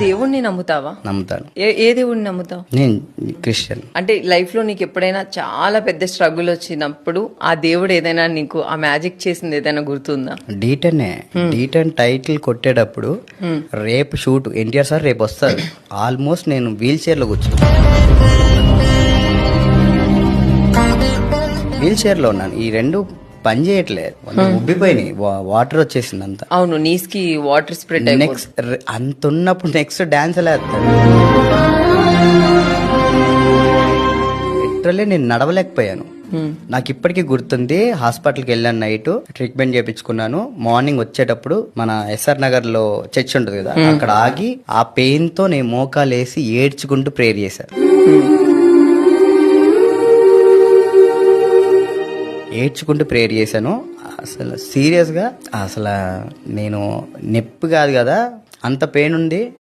దేవుణ్ణి నమ్ముతావా? నమ్ముతాను. ఏ దేవుణ్ణి నమ్ముతావు? నేను క్రిస్టియన్. అంటే లైఫ్ లో నీకు ఎప్పుడైనా చాలా పెద్ద స్ట్రగుల్ వచ్చినప్పుడు ఆ దేవుడు ఏదైనా నీకు ఆ మ్యాజిక్ చేసింది ఏదైనా గుర్తుందా? D10 టైటిల్ కొట్టేటప్పుడు రేపు షూట్ ఎన్టీఆర్ సార్ రేపు వస్తారు. ఆల్మోస్ట్ నేను వీల్ చైర్ లో ఉన్నాను. ఈ రెండు పని చేయట్లేదు, ఉబ్బిపోయినాయి, వాటర్ వచ్చేసింది అంతా. అవును, నీస్ కి వాటర్ స్ప్రెడ్ నెక్స్ట్ అంత ఉన్నప్పుడు నెక్స్ట్ డాన్స్ ఎలా వేస్తాడు? లిటరల్లీ నేను నడవలేకపోయాను. నాకు ఇప్పటికీ గుర్తుంది, హాస్పిటల్కి వెళ్ళాను, నైట్ ట్రీట్మెంట్ చేయించుకున్నాను. మార్నింగ్ వచ్చేటప్పుడు మన SR నగర్ లో చర్చ్ ఉంటుంది కదా, అక్కడ ఆగి ఆ పెయిన్ తో నేను మోకాలు వేసి ఏడ్చుకుంటూ ప్రేయర్ చేశాను. అసలు సీరియస్ గా అసలు నేను నొప్పి కాదు కదా, అంత పెయిన్ ఉంది.